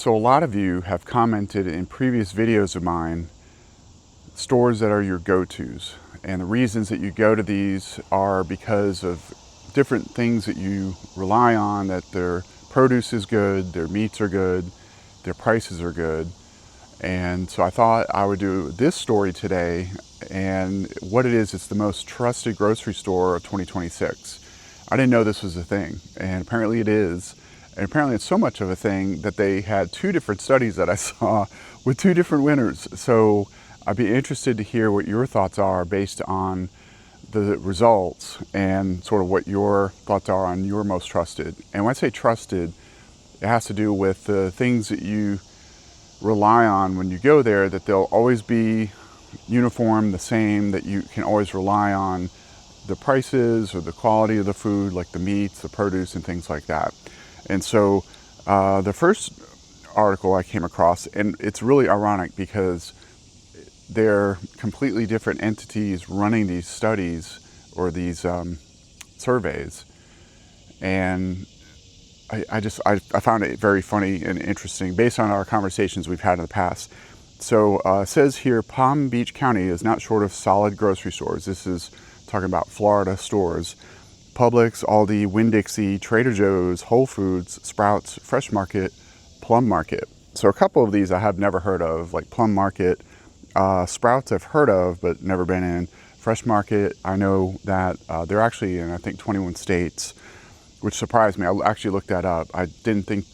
So a lot of you have commented in previous videos of mine, stores that are your go-tos. And the reasons that you go to these are because of different things that you rely on, that their produce is good, their meats are good, their prices are good. And so I thought I would do this story today, and what it is, it's the most trusted grocery store of 2026. I didn't know this was a thing, and apparently it is. And apparently it's so much of a thing that they had two different studies that I saw with two different winners. So I'd be interested to hear what your thoughts are based on the results and sort of what your thoughts are on your most trusted. And when I say trusted, it has to do with the things that you rely on when you go there, that they'll always be uniform, the same, that you can always rely on the prices or the quality of the food, like the meats, the produce, and things like that. And so the first article I came across, and it's really ironic because they're completely different entities running these studies or these surveys, and I found it very funny and interesting based on our conversations we've had in the past. So it says here, Palm Beach County is not short of solid grocery stores. This is talking about Florida stores. Publix, Aldi, Winn-Dixie, Trader Joe's, Whole Foods, Sprouts, Fresh Market, Plum Market. So a couple of these I have never heard of, like Plum Market. Sprouts I've heard of, but never been in. Fresh Market, I know that they're actually in, I think, 21 states, which surprised me. I actually looked that up. I didn't think,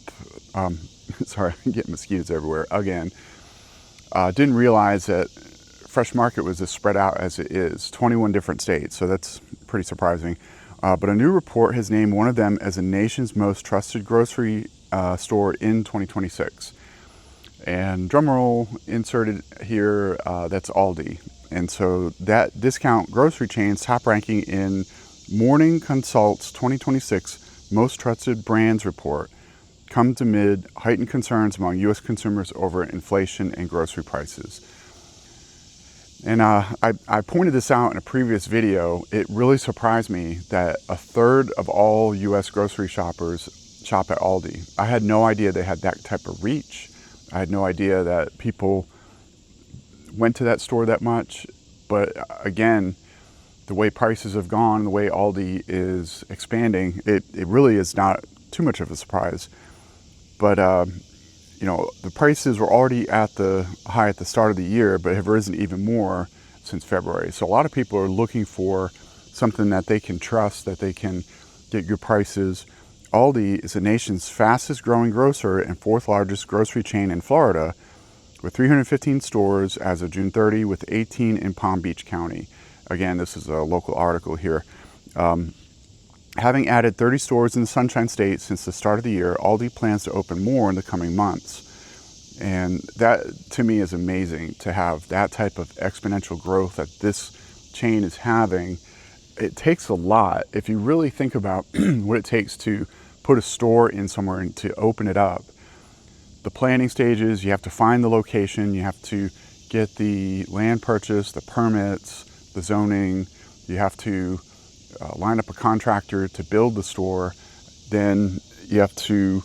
sorry, I'm getting mosquitoes everywhere again. Didn't realize that Fresh Market was as spread out as it is, 21 different states, so that's pretty surprising. But a new report has named one of them as the nation's most trusted grocery store in 2026. And drumroll inserted here, that's Aldi. And so that discount grocery chain's top ranking in Morning Consult's 2026 Most Trusted Brands report comes amid heightened concerns among U.S. consumers over inflation and grocery prices. And I pointed this out in a previous video. It really surprised me that a third of all U.S. grocery shoppers shop at Aldi. I had no idea they had that type of reach. I had no idea that people went to that store that much. But again, the way prices have gone, the way Aldi is expanding, it really is not too much of a surprise. But you know, the prices were already at the high at the start of the year, but have risen even more since February. So a lot of people are looking for something that they can trust, that they can get good prices. Aldi is the nation's fastest growing grocer and fourth largest grocery chain in Florida, with 315 stores as of June 30, with 18 in Palm Beach County. Again, this is a local article here. Having added 30 stores in the Sunshine State since the start of the year, Aldi plans to open more in the coming months. And that, to me, is amazing to have that type of exponential growth that this chain is having. It takes a lot. If you really think about what it takes to put a store in somewhere and to open it up, the planning stages, you have to find the location, you have to get the land purchase, the permits, the zoning, you have to line up a contractor to build the store, then you have to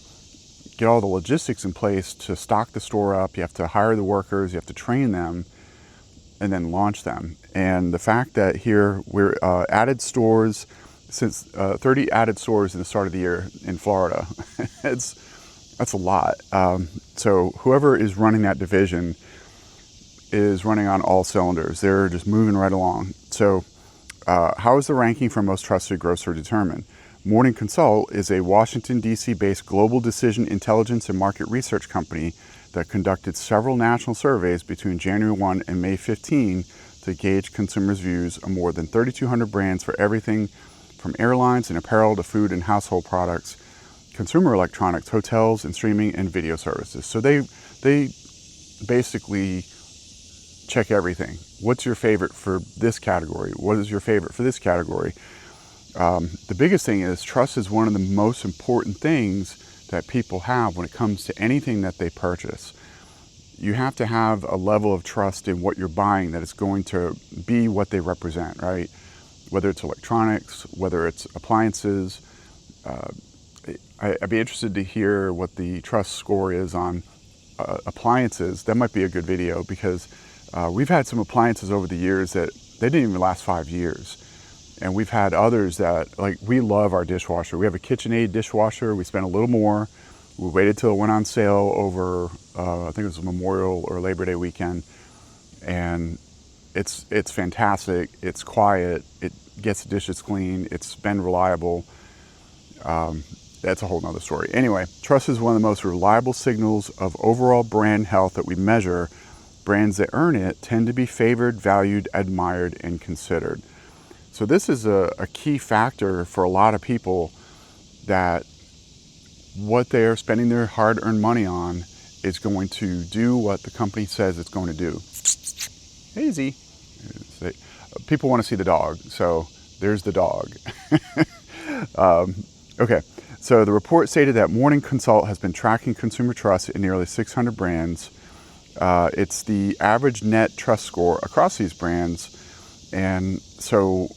get all the logistics in place to stock the store up, you have to hire the workers, you have to train them, and then launch them. And the fact that here we're added stores, since 30 added stores in the start of the year in Florida, that's a lot. So whoever is running that division is running on all cylinders. They're just moving right along. So how is the ranking for most trusted grocer determined? Morning Consult is a Washington, D.C. based global decision intelligence and market research company that conducted several national surveys between January 1 and May 15 to gauge consumers' views of more than 3,200 brands for everything from airlines and apparel to food and household products, consumer electronics, hotels, and streaming and video services. So they basically check everything. What's your favorite for this category? What is your favorite for this category? The biggest thing is trust is one of the most important things that people have when it comes to anything that they purchase. You have to have a level of trust in what you're buying, that it's going to be what they represent, right? Whether it's electronics, whether it's appliances. I'd be interested to hear what the trust score is on appliances. That might be a good video, because we've had some appliances over the years that they didn't even last 5 years. And we've had others that, like, we love our dishwasher. We have a KitchenAid dishwasher. We spent a little more. We waited till it went on sale over, I think it was Memorial or Labor Day weekend. And it's fantastic. It's quiet. It gets the dishes clean. It's been reliable. That's a whole nother story. Anyway, trust is one of the most reliable signals of overall brand health that we measure. Brands that earn it tend to be favored, valued, admired, and considered. So this is a key factor for a lot of people, that what they're spending their hard-earned money on is going to do what the company says it's going to do. Easy. People want to see the dog, so there's the dog. Okay, so the report stated that Morning Consult has been tracking consumer trust in nearly 600 brands. It's the average net trust score across these brands. And so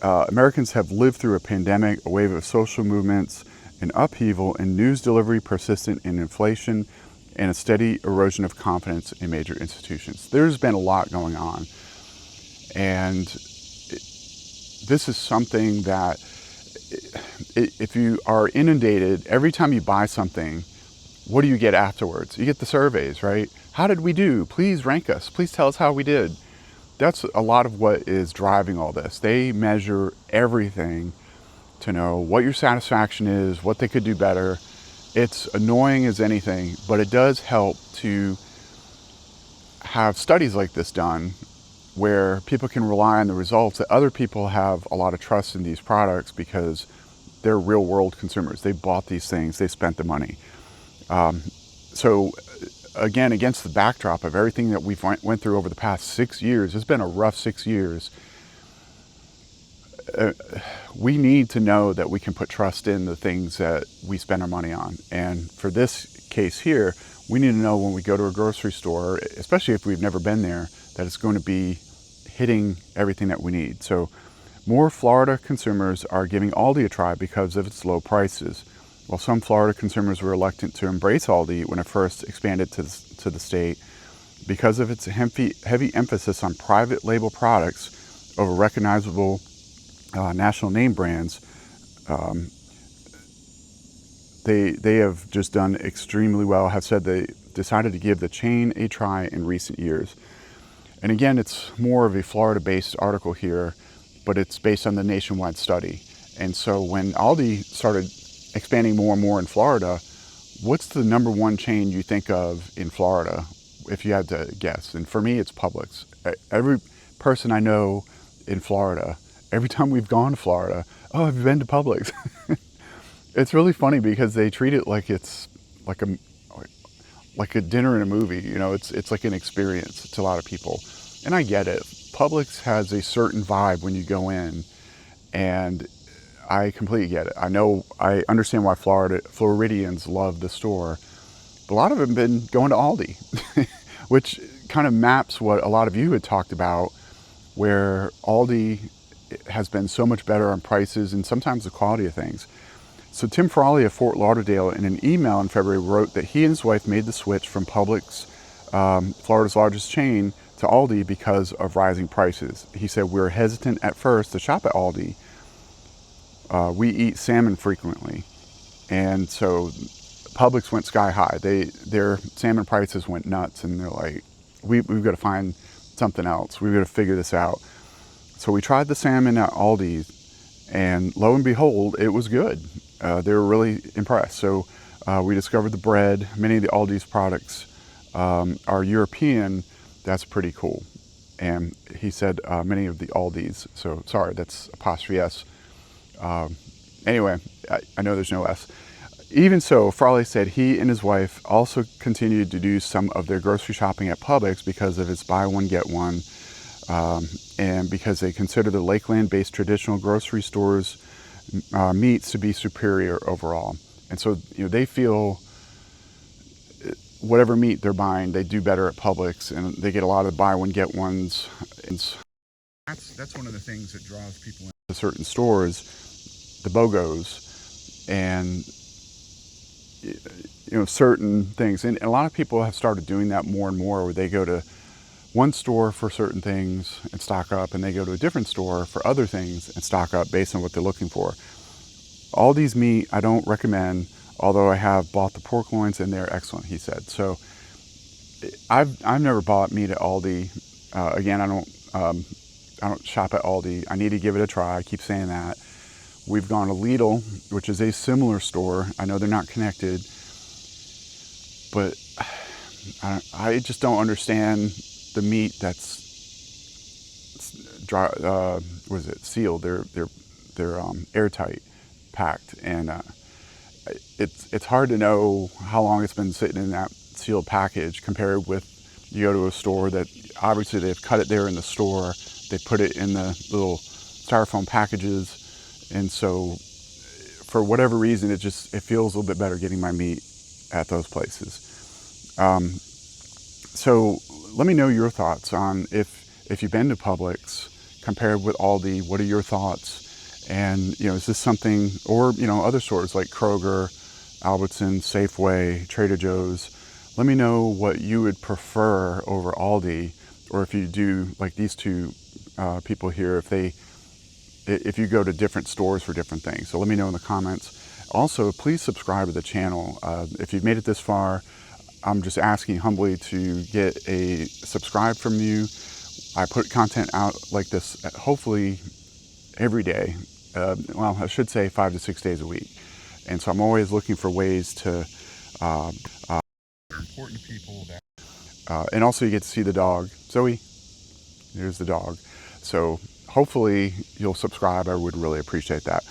Americans have lived through a pandemic, a wave of social movements, an upheaval in news delivery persistent in inflation, and a steady erosion of confidence in major institutions. There's been a lot going on. And this is something that, if you are inundated, every time you buy something, what do you get afterwards? You get the surveys, right? How did we do? Please rank us. Please tell us how we did. That's a lot of what is driving all this. They measure everything to know what your satisfaction is, what they could do better. It's annoying as anything, but it does help to have studies like this done, where people can rely on the results, that other people have a lot of trust in these products because they're real world consumers. They bought these things, they spent the money. So again, against the backdrop of everything that we've went through over the past 6 years, it's been a rough 6 years. We need to know that we can put trust in the things that we spend our money on. And for this case here, we need to know when we go to a grocery store, especially if we've never been there, that it's going to be hitting everything that we need. So more Florida consumers are giving Aldi a try because of its low prices. While some Florida consumers were reluctant to embrace Aldi when it first expanded to the state, because of its heavy emphasis on private label products over recognizable national name brands, they have just done extremely well, have said they decided to give the chain a try in recent years. And again, it's more of a Florida-based article here, but it's based on the nationwide study. And so when Aldi started expanding more and more in Florida, what's the number one chain you think of in Florida, if you had to guess? And for me, it's Publix. Every person I know in Florida, every time we've gone to Florida, oh, have you been to Publix? It's really funny because they treat it like it's like a dinner in a movie. You know, it's like an experience to a lot of people. And I get it. Publix has a certain vibe when you go in, and I completely get it. I understand why Floridians love the store. But a lot of them have been going to Aldi, which kind of maps what a lot of you had talked about, where Aldi has been so much better on prices and sometimes the quality of things. So Tim Frawley of Fort Lauderdale, in an email in February, wrote that he and his wife made the switch from Publix, Florida's largest chain, to Aldi because of rising prices. He said, "We were hesitant at first to shop at Aldi. We eat salmon frequently." And so Publix went sky high. Their salmon prices went nuts, and they're like, we've got to find something else. We've got to figure this out. So we tried the salmon at Aldi's, and lo and behold, it was good. They were really impressed. So we discovered the bread. Many of the Aldi's products are European. That's pretty cool. And he said many of the Aldi's. So sorry, that's apostrophe S. Anyway, I know there's no S. Even so, Frawley said he and his wife also continued to do some of their grocery shopping at Publix because of its buy one, get one, and because they consider the Lakeland-based traditional grocery stores' meats to be superior overall. And so, they feel whatever meat they're buying, they do better at Publix, and they get a lot of buy one, get ones. And that's one of the things that draws people into certain stores, the BOGOs. And certain things. And a lot of people have started doing that more and more, where they go to one store for certain things and stock up, and they go to a different store for other things and stock up based on what they're looking for. Aldi's meat I don't recommend, although I have bought the pork loins and they're excellent, he said. So I've never bought meat at Aldi. Again, I don't shop at Aldi. I need to give it a try. I keep saying that. We've gone to Lidl, which is a similar store. I know they're not connected, but I just don't understand the meat that's dry. What is it? Sealed. They're airtight, packed, and it's hard to know how long it's been sitting in that sealed package compared with you go to a store that obviously they've cut it there in the store. They put it in the little styrofoam packages. And so for whatever reason, it feels a little bit better getting my meat at those places. So let me know your thoughts on if you've been to Publix compared with Aldi. What are your thoughts? And, is this something, or, other stores like Kroger, Albertsons, Safeway, Trader Joe's. Let me know what you would prefer over Aldi, or if you do like these two people here, if you go to different stores for different things. So let me know in the comments. Also, please subscribe to the channel. If you've made it this far, I'm just asking humbly to get a subscribe from you. I put content out like this, hopefully every day. Well, I should say 5 to 6 days a week. And so I'm always looking for ways to important to people that and also you get to see the dog. Zoe, there's the dog. So hopefully you'll subscribe. I would really appreciate that.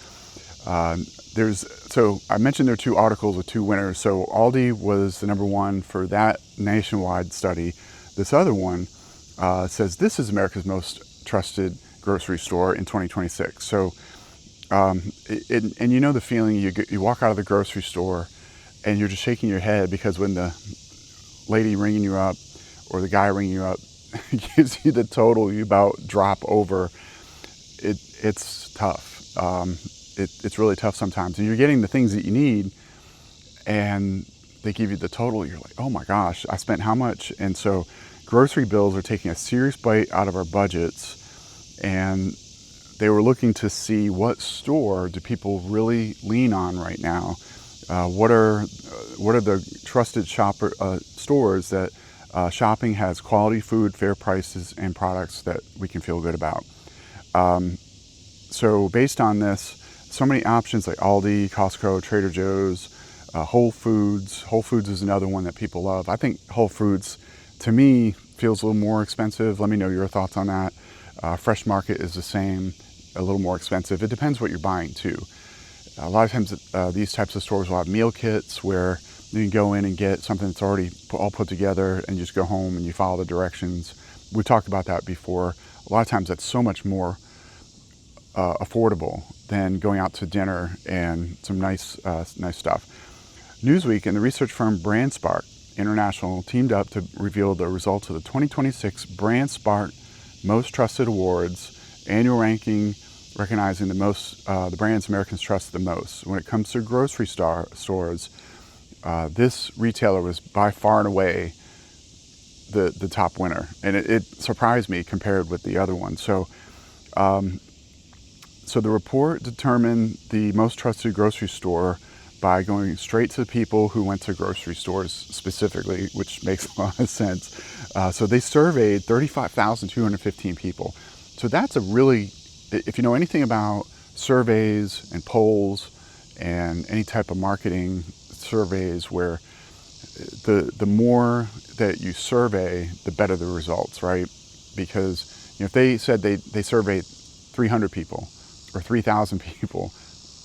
So I mentioned there are 2 articles with 2 winners. So Aldi was the #1 for that nationwide study. This other one says this is America's most trusted grocery store in 2026. So and the feeling, you walk out of the grocery store and you're just shaking your head, because when the lady ringing you up or the guy ringing you up gives you the total, you about drop over. It's tough. It's really tough sometimes. And you're getting the things that you need, and they give you the total. You're like, oh my gosh, I spent how much? And so grocery bills are taking a serious bite out of our budgets, and they were looking to see what store do people really lean on right now. What are the trusted stores that shopping has quality food, fair prices, and products that we can feel good about. So based on this, so many options like Aldi, Costco, Trader Joe's, Whole Foods. Whole Foods is another one that people love. I think Whole Foods, to me, feels a little more expensive. Let me know your thoughts on that. Fresh Market is the same, a little more expensive. It depends what you're buying too. A lot of times these types of stores will have meal kits where you can go in and get something that's already all put together and just go home and you follow the directions. We talked about that before. A lot of times that's so much more affordable than going out to dinner and some nice stuff. Newsweek and the research firm Brandspark International teamed up to reveal the results of the 2026 Brandspark Most Trusted Awards annual ranking, recognizing the brands Americans trust the most. When it comes to grocery stores, this retailer was by far and away the top winner, and it surprised me compared with the other one. So the report determined the most trusted grocery store by going straight to the people who went to grocery stores specifically, which makes a lot of sense. So they surveyed 35,215 people. So that's a really, if you know anything about surveys and polls and any type of marketing surveys, where the more that you survey, the better the results, right? Because if they said they surveyed 300 people or 3,000 people,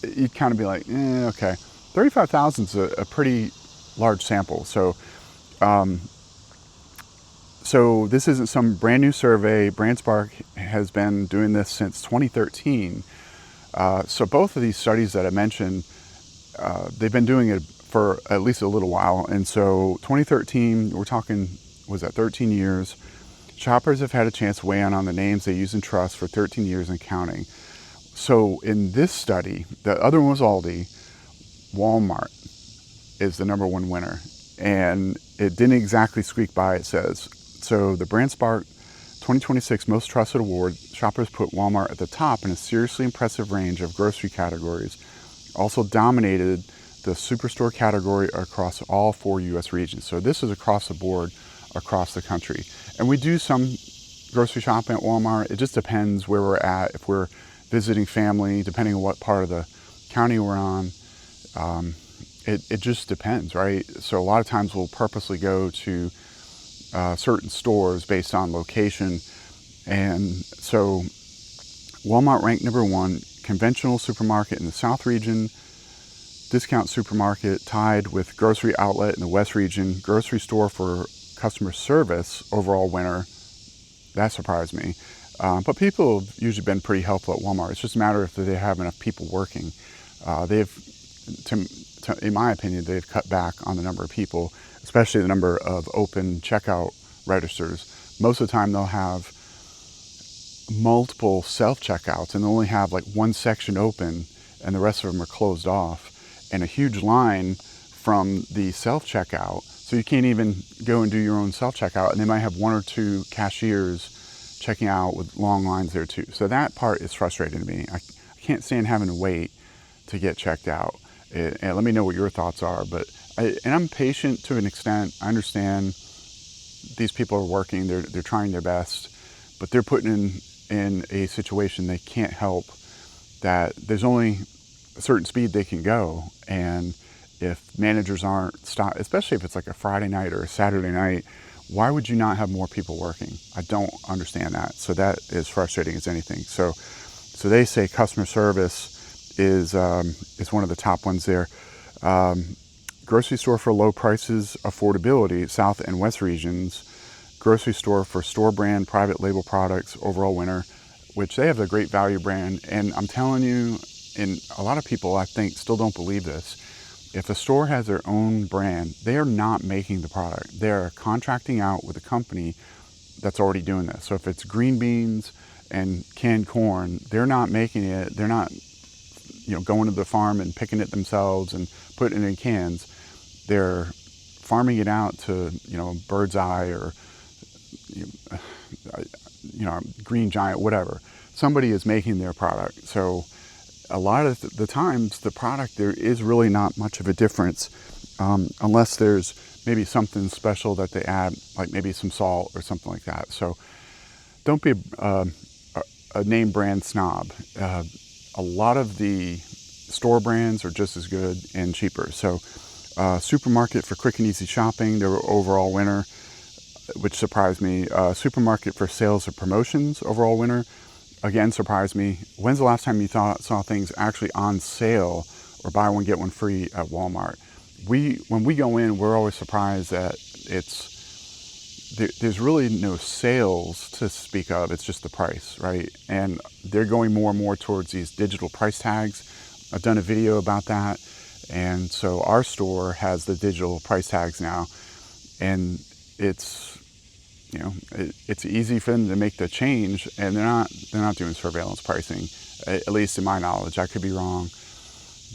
you'd kind of be like, okay. 35,000 is a pretty large sample. So so this isn't some brand new survey. Brandspark has been doing this since 2013. So both of these studies that I mentioned, they've been doing it for at least a little while. And so 2013, we're talking, was that 13 years? Shoppers have had a chance to weigh in on the names they use and trust for 13 years and counting. So in this study, the other one was Aldi, Walmart, is the #1 winner. And it didn't exactly squeak by, it says. So the Brandspark 2026 Most Trusted Award, shoppers put Walmart at the top in a seriously impressive range of grocery categories. Also dominated the superstore category across all 4 U.S. regions. So this is across the board, across the country. And we do some grocery shopping at Walmart. It just depends where we're at. If we're visiting family, depending on what part of the county we're on, it just depends, right? So a lot of times we'll purposely go to certain stores based on location. And so Walmart ranked #1, conventional supermarket in the South region, discount supermarket tied with grocery outlet in the West region, grocery store for customer service, overall winner. That surprised me. But people have usually been pretty helpful at Walmart. It's just a matter if they have enough people working. In my opinion, they've cut back on the number of people, especially the number of open checkout registers. Most of the time they'll have multiple self-checkouts and they'll only have like one section open and the rest of them are closed off, and a huge line from the self-checkout. So you can't even go and do your own self-checkout, and they might have 1 or 2 cashiers checking out with long lines there too. So that part is frustrating to me. I can't stand having to wait to get checked out. And let me know what your thoughts are. And I'm patient to an extent. I understand these people are working, they're trying their best, but they're putting in a situation they can't help, that there's only a certain speed they can go. And if managers aren't stopped, especially if it's like a Friday night or a Saturday night, why would you not have more people working? I don't understand that. So that is frustrating as anything. So they say customer service is one of the top ones there. Grocery store for low prices, affordability, South and West regions. Grocery store for store brand, private label products, overall winner, which they have a great value brand. And I'm telling you, and a lot of people I think still don't believe this, if a store has their own brand, they are not making the product. They're contracting out with a company that's already doing this. So if it's green beans and canned corn, they're not making it. They're not, going to the farm and picking it themselves and putting it in cans. They're farming it out to, Bird's Eye or, Green Giant, whatever. Somebody is making their product. So a lot of the times the product, there is really not much of a difference, unless there's maybe something special that they add, like maybe some salt or something like that. So don't be a name brand snob. A lot of the store brands are just as good and cheaper. So supermarket for quick and easy shopping, they were overall winner, which surprised me. Supermarket for sales or promotions, overall winner. Again, surprised me. When's the last time you saw things actually on sale or buy one, get one free at Walmart? When we go in, we're always surprised that there's really no sales to speak of. It's just the price, right? And they're going more and more towards these digital price tags. I've done a video about that. And so our store has the digital price tags now, and it's easy for them to make the change, and they're not doing surveillance pricing, at least in my knowledge. I could be wrong,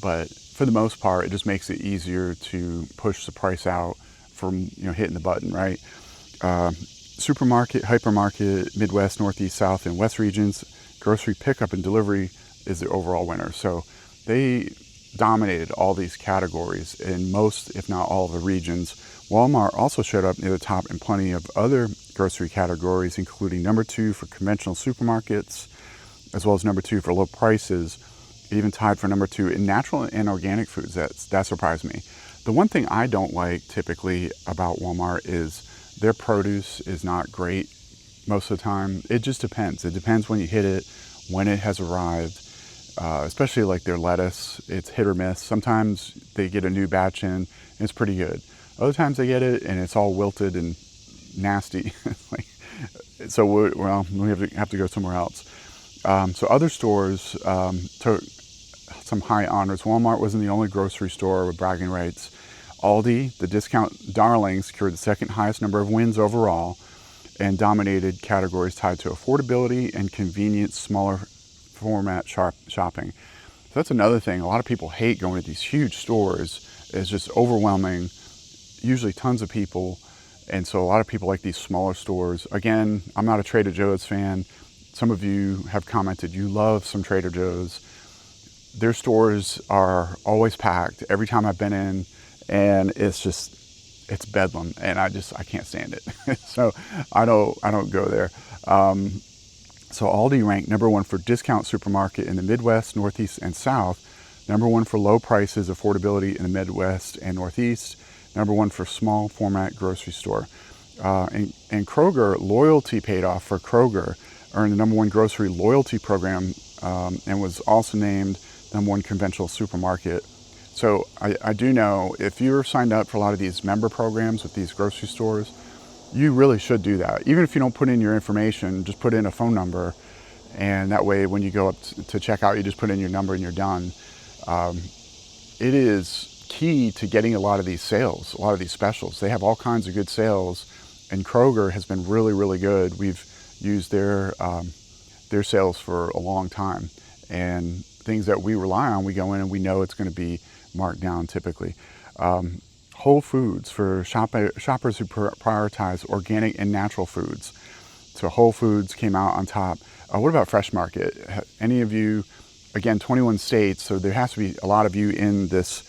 but for the most part, it just makes it easier to push the price out from hitting the button, right? Supermarket, hypermarket, Midwest, Northeast, South, and West regions, grocery pickup and delivery is the overall winner. So they dominated all these categories in most, if not all, of the regions. Walmart also showed up near the top in plenty of other grocery categories, including #2 for conventional supermarkets, as well as #2 for low prices. It even tied for #2 in natural and organic foods. That surprised me. The one thing I don't like typically about Walmart is their produce is not great most of the time. It just depends. It depends when you hit it, when it has arrived. Especially like their lettuce, it's hit or miss. Sometimes they get a new batch in and it's pretty good. Other times they get it and it's all wilted and nasty. So we have to go somewhere else. So other stores took some high honors. Walmart wasn't the only grocery store with bragging rights. Aldi, the discount darling, secured the second highest number of wins overall and dominated categories tied to affordability and convenience, smaller format shopping. So that's another thing. A lot of people hate going to these huge stores is just overwhelming, usually tons of people. And so a lot of people like these smaller stores. Again, I'm not a Trader Joe's fan. Some of you have commented you love some Trader Joe's. Their stores are always packed every time I've been in, and it's bedlam, and I can't stand it. So I don't go there. So Aldi ranked #1 for discount supermarket in the Midwest, Northeast, and South. #1 for low prices, affordability in the Midwest and Northeast. #1 for small format grocery store. And Kroger, loyalty paid off for Kroger, earned the #1 grocery loyalty program, and was also named #1 conventional supermarket. So I do know if you're signed up for a lot of these member programs with these grocery stores, you really should do that. Even if you don't put in your information, just put in a phone number, and that way when you go up to check out, you just put in your number and you're done. It is key to getting a lot of these sales, a lot of these specials. They have all kinds of good sales, and Kroger has been really, really good. We've used their sales for a long time, and things that we rely on, we go in and we know it's going to be marked down typically. Whole Foods for shoppers who prioritize organic and natural foods. So Whole Foods came out on top. What about Fresh Market? Any of you, again, 21 states, so there has to be a lot of you in this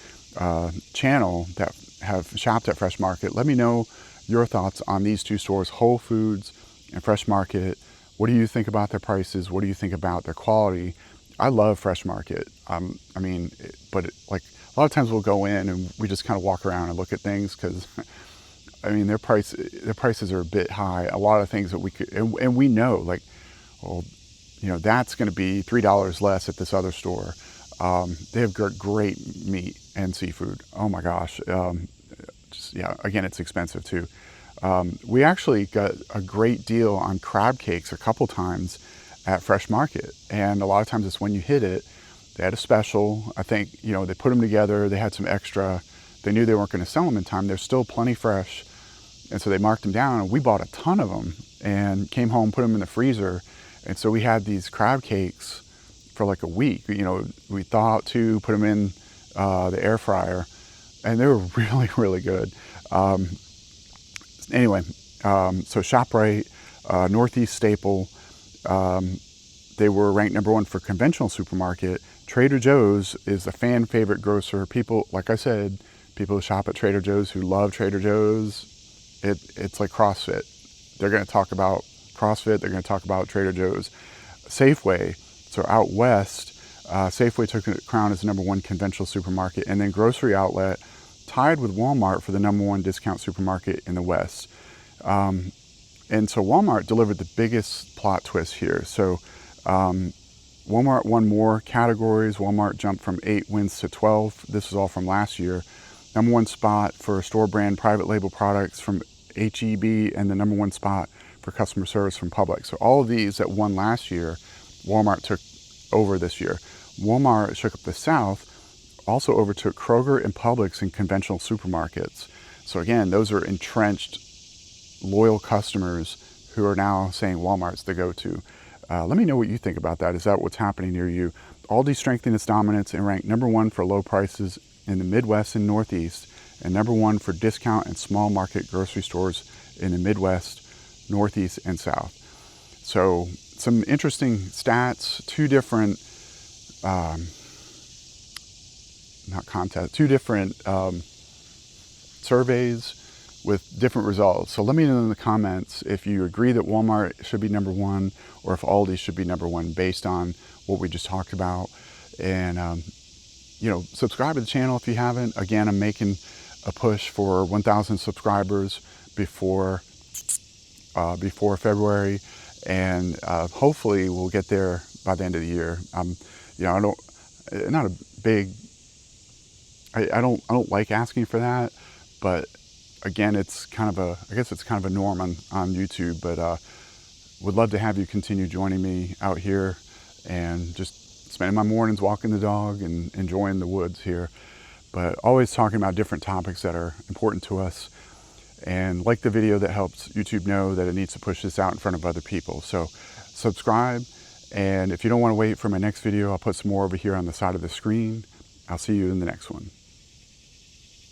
channel that have shopped at Fresh Market. Let me know your thoughts on these two stores, Whole Foods and Fresh Market. What do you think about their prices? What do you think about their quality? I love Fresh Market. Like a lot of times we'll go in and we just kind of walk around and look at things because, I mean, their prices are a bit high. A lot of things that we could, and we know, like, well, you know, that's going to be $3 less at this other store. They have great meat and seafood. Oh my gosh. Again, it's expensive too. We actually got a great deal on crab cakes a couple times at Fresh Market. And a lot of times it's when you hit it. They had a special. I think, you know, they put them together. They had some extra. They knew they weren't going to sell them in time. They're still plenty fresh. And so they marked them down, and we bought a ton of them and came home, put them in the freezer. And so we had these crab cakes for like a week. You know, we thaw out two, put them in the air fryer, and they were really, really good. Anyway, so ShopRite, Northeast staple, they were ranked #1 for conventional supermarket. Trader Joe's is a fan favorite grocer. People, like I said, people who shop at Trader Joe's, who love Trader Joe's, it's like CrossFit. They're going to talk about CrossFit. They're going to talk about Trader Joe's. Safeway, so out west, Safeway took the crown as the #1 conventional supermarket, and then Grocery Outlet tied with Walmart for the #1 discount supermarket in the West. And so Walmart delivered the biggest plot twist here. So Walmart won more categories. Walmart jumped from 8 wins to 12. This is all from last year. #1 spot for store brand private label products from HEB, and the #1 spot for customer service from Publix. So all of these that won last year, Walmart took over this year. Walmart shook up the South, also overtook Kroger and Publix in conventional supermarkets. So again, those are entrenched, loyal customers who are now saying Walmart's the go-to. Let me know what you think about that. Is that what's happening near you? Aldi strengthened its dominance and ranked #1 for low prices in the Midwest and Northeast, and #1 for discount and small market grocery stores in the Midwest, Northeast, and South. So some interesting stats, two different surveys with different results. So let me know in the comments if you agree that Walmart should be #1 or if Aldi should be #1 based on what we just talked about. And you know, subscribe to the channel if you haven't. Again, I'm making a push for 1,000 subscribers before February, and hopefully we'll get there by the end of the year. You know, I don't like asking for that, but again, it's kind of I guess it's kind of a norm on YouTube, but would love to have you continue joining me out here and just spending my mornings walking the dog and enjoying the woods here, but always talking about different topics that are important to us. And like the video that helps YouTube know that it needs to push this out in front of other people. So subscribe, and if you don't want to wait for my next video, I'll put some more over here on the side of the screen. I'll see you in the next one.